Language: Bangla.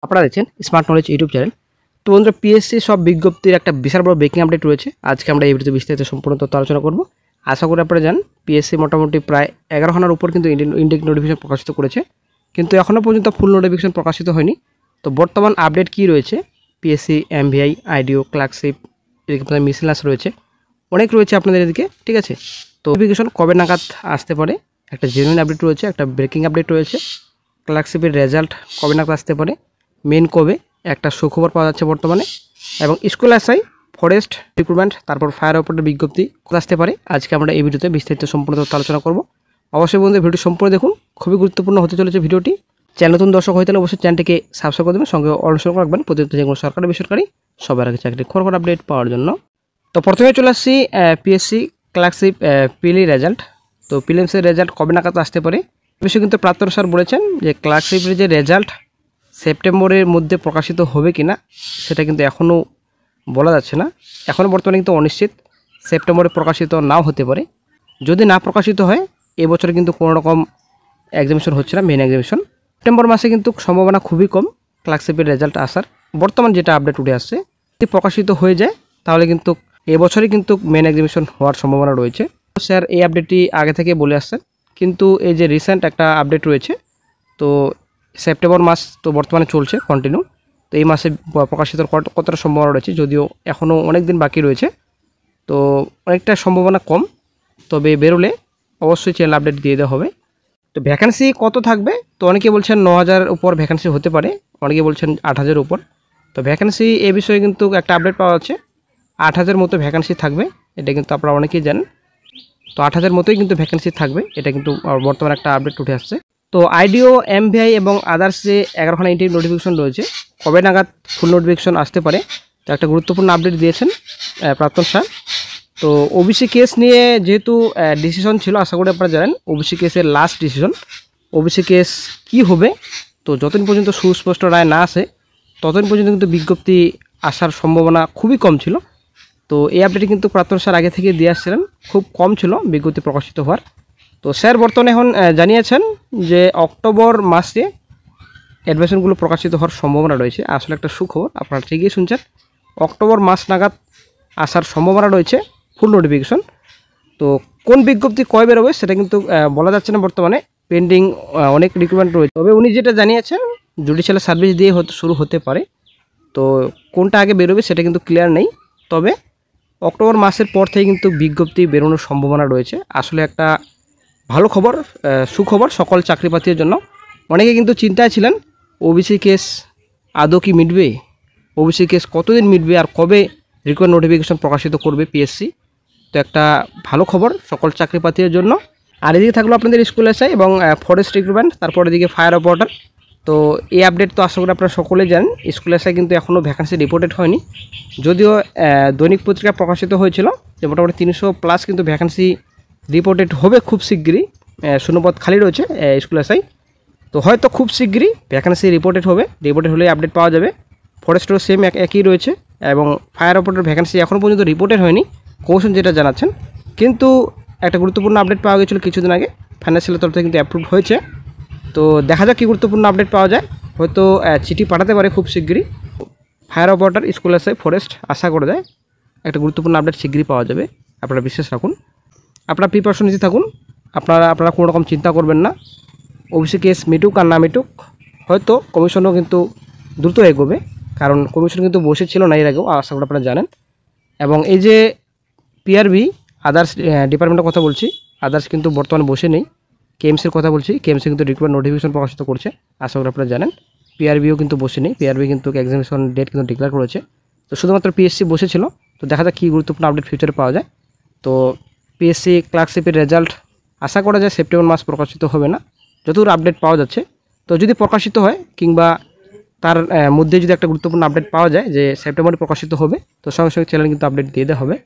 আপনারা দেখছেন স্মার্ট নলেজ ইউটিউব চ্যানেল। তো বন্ধুরা, পিএসসি সব বিজ্ঞপ্তির একটা বিশাল বড় ব্রেকিং আপডেট রয়েছে। আজকে আমরা এই ভিডিওতে বিস্তারিত সম্পূর্ণ তথ্য আলোচনা করব। আশা করি আপনারা জানেন পিএসসি মোটামুটি প্রায় 11খানার উপর কিন্তু ইনটেক নোটিফিকেশন প্রকাশিত করেছে, কিন্তু এখনও পর্যন্ত ফুল নোটিফিকেশন প্রকাশিত হয়নি। তো বর্তমান আপডেট কি রয়েছে, পিএসসি এমভিআই, আইডিও, ক্লার্কশিপ, এদিকে আপনাদের মিসেলাস রয়েছে, অনেক রয়েছে আপনাদের এদিকে, ঠিক আছে। তো নোটিফিকেশন কবে নাগাদ আসতে পারে, একটা জেনুইন আপডেট রয়েছে, একটা ব্রেকিং আপডেট রয়েছে। ক্লার্কশিপের রেজাল্ট কবে নাগাদ আসতে পারে, মেন কবে, একটা সুখবর পাওয়া যাচ্ছে বর্তমানে। এবং স্কুল এসআই, ফরেস্ট রিক্রুটমেন্ট, তারপর ফায়ার অপারেটর বিজ্ঞপ্তি আসতে পারে। আজকে আমরা এই ভিডিওতে বিস্তারিত সম্পূর্ণ তথ্য আলোচনা করব। অবশ্যই বন্ধুদের ভিডিওটি সম্পূর্ণ দেখুন, খুবই গুরুত্বপূর্ণ হতে চলেছে ভিডিওটি। চ্যানেল নতুন দর্শক হয়ে তাহলে অবশ্যই চ্যানেলটিকে সাবস্ক্রাইব করে দেবেন, সঙ্গে অনুসরণ রাখবেন প্রতিনিয়ত যেগুলো সরকারি বেসরকারি সবার আগে চাকরি খবর আপডেট পাওয়ার জন্য। তো প্রথমে চলে আসছি পিএসসি ক্লার্কশিপ পিএলই রেজাল্ট। তো প্রিলিমসের রেজাল্ট কবে নাগাদ আসতে পারে, বিষয়ে কিন্তু প্রাক্তন স্যার বলেছেন যে ক্লার্কশিপের যে রেজাল্ট সেপ্টেম্বরের মধ্যে প্রকাশিত হবে কি না সেটা কিন্তু এখনও বলা যাচ্ছে না। এখনও বর্তমানে কিন্তু অনিশ্চিত, সেপ্টেম্বরে প্রকাশিত নাও হতে পারে। যদি না প্রকাশিত হয়, এবছরে কিন্তু কোনো রকম এক্সামিনেশন হচ্ছে না, মেন এক্সামিনেশন। সেপ্টেম্বর মাসে কিন্তু সম্ভাবনা খুবই কম ক্লার্কশিপের রেজাল্ট আসার। বর্তমান যেটা আপডেট উঠে আসছে, যদি প্রকাশিত হয়ে যায় তাহলে কিন্তু এবছরই কিন্তু মেন এক্সামিনেশন হওয়ার সম্ভাবনা রয়েছে। স্যার এই আপডেটটি আগে থেকে বলে আসছেন, কিন্তু এই যে রিসেন্ট একটা আপডেট রয়েছে, তো সেপ্টেম্বর মাস তো বর্তমানে চলছে কন্টিনিউ। তো এই মাসে প্রকাশিত কতটা সম্ভাবনা রয়েছে, যদিও এখনও অনেক দিন বাকি রয়েছে, তো অনেকটা সম্ভাবনা কম। তবে বেরোলে অবশ্যই চ্যানেল আপডেট দিয়ে দেওয়া হবে। তো ভ্যাকেন্সি কত থাকবে, তো অনেকে বলছেন 9000 উপর ভ্যাকেন্সি হতে পারে, অনেকে বলছেন 8000 উপর। তো ভ্যাকেন্সি এ বিষয়ে কিন্তু একটা আপডেট পাওয়া যাচ্ছে, 8000 মতো ভ্যাকেন্সি থাকবে, এটা কিন্তু আপনারা অনেকেই জানেন। তো 8000 মতোই কিন্তু ভ্যাকেন্সি থাকবে, এটা কিন্তু বর্তমানে একটা আপডেট উঠে আসছে। তো আইডিও, এমভিআই এবং আদার্স যে 11খানা ইনটেক নোটিফিকেশন রয়েছে, কবে নাগাদ ফুল নোটিফিকেশন আসতে পারে, তো একটা গুরুত্বপূর্ণ আপডেট দিয়েছেন প্রাক্তন স্যার। তো ওবিসি কেস নিয়ে যেহেতু ডিসিশন ছিল, আশা করি আপনারা জানেন ওবিসি কেসের লাস্ট ডিসিশন, ওবিসি কেস কি হবে, তো যতদিন পর্যন্ত সুস্পষ্ট রায় না আসে ততদিন পর্যন্ত কিন্তু বিজ্ঞপ্তি আসার সম্ভাবনা খুবই কম ছিল। তো এই আপডেটটি কিন্তু প্রাক্তন স্যার আগে থেকে দিয়ে আসছিলেন, খুব কম ছিল বিজ্ঞপ্তি প্রকাশিত হওয়ার। তো স্যার বর্তমানে এখন জানিয়েছেন যে অক্টোবর মাসে অ্যাডমিশনগুলো প্রকাশিত হওয়ার সম্ভাবনা রয়েছে। আসলে একটা সুখবর, আপনারা ঠিকই শুনছেন, অক্টোবর মাস নাগাদ আসার সম্ভাবনা রয়েছে ফুল নোটিফিকেশন। তো কোন বিজ্ঞপ্তি কয় বেরোবে সেটা কিন্তু বলা যাচ্ছে না, বর্তমানে পেন্ডিং অনেক রিক্রুটমেন্ট রয়েছে। তবে উনি যেটা জানিয়েছেন জুডিশিয়াল সার্ভিস দিয়ে শুরু হতে পারে, তো কোনটা আগে বেরোবে সেটা কিন্তু ক্লিয়ার নেই। তবে অক্টোবর মাসের পর থেকে কিন্তু বিজ্ঞপ্তি বেরোনোর সম্ভাবনা রয়েছে। আসলে একটা ভালো খবর, সুখবর সকল চাকরিপ্রার্থীদের জন্য। অনেকে কিন্তু চিন্তায় ছিলেন ওবিসি কেস আদৌ কি মিটবে, ওবিসি কেস কতদিন মিটবে, আর কবে রিকোয়ার্ড নোটিফিকেশন প্রকাশিত করবে পিএসসি। তো একটা ভালো খবর সকল চাকরিপ্রার্থীদের জন্য। আর এদিকে থাকলো আপনাদের স্কুল এসআই এবং ফরেস্ট রিক্রুটমেন্ট, তারপর এদিকে ফায়ার অপারেটর। তো এই আপডেট তো আশা করি আপনারা সকলেই জানেন, স্কুল এসআই কিন্তু এখনও ভ্যাকেন্সি রিপোর্টেড হয়নি, যদিও দৈনিক পত্রিকায় প্রকাশিত হয়েছিল যে মোটামুটি 300+ কিন্তু ভ্যাকেন্সি রিপোর্টেড হবে খুব শিগগিরই। শূন্যপদ খালি রয়েছে স্কুল এসআই, তো হয়তো খুব শিগগিরই ভ্যাকেন্সি রিপোর্টেড হবে। রিপোর্টেড হলে আপডেট পাওয়া যাবে। ফরেস্টেরও সেম একই রয়েছে, এবং ফায়ার অপারেটর ভ্যাকেন্সি এখনও পর্যন্ত রিপোর্টেড হয়নি, কমিশন যেটা জানাচ্ছেন। কিন্তু একটা গুরুত্বপূর্ণ আপডেট পাওয়া গেছিলো কিছুদিন আগে, ফাইন্যান্সিয়ালের তরফ থেকে কিন্তু অ্যাপ্রুভ হয়েছে। তো দেখা যাক কী গুরুত্বপূর্ণ আপডেট পাওয়া যায়, হয়তো চিঠি পাঠাতে পারে খুব শিগগিরই। Fire operator, school SI, forest, আশা করা যায় একটা গুরুত্বপূর্ণ আপডেট শিগগিরই পাওয়া যাবে। আপনারা বিশ্বাস রাখুন, আপনারা প্রিপারেশন নিতে থাকুন, আপনারা কোনো রকম চিন্তা করবেন না। ওবিসি কেস মিটুক আর না মিটুক, হয়তো কমিশনও কিন্তু দ্রুত এগোবে, কারণ কমিশন কিন্তু বসেছিল না এর আগেও, আশা করি আপনারা জানেন। এবং এই যে পিআরবি, আদার্স ডিপার্টমেন্টের কথা বলছি, আদার্স কিন্তু বর্তমানে বসে নেই। কেএমসির কথা বলছি, কেএমসি কিন্তু রিক্রুটমেন্ট নোটিফিকেশন প্রকাশিত করছে, আশা করি আপনারা জানেন। পিআরবিও কিন্তু বসে নেই, পিআরবি কিন্তু এক্সামিনেশন ডেট কিন্তু ডিক্লেয়ার করেছে। তো শুধুমাত্র পিএসসি বসেছিল। তো দেখা যাক কী গুরুত্বপূর্ণ আপডেট ফিউচারে পাওয়া যায়। তো পিএসসি ক্লার্কশিপের রেজাল্ট আশা করা যায় সেপ্টেম্বর মাস প্রকাশিত হবে না, যতদূর আপডেট পাওয়া যাচ্ছে। তো যদি প্রকাশিত হয়, কিংবা তার মধ্যে যদি একটা গুরুত্বপূর্ণ আপডেট পাওয়া যায় যে সেপ্টেম্বরে প্রকাশিত হবে, তো সঙ্গে সঙ্গে চ্যানেল কিন্তু আপডেট দিয়ে দেওয়া হবে।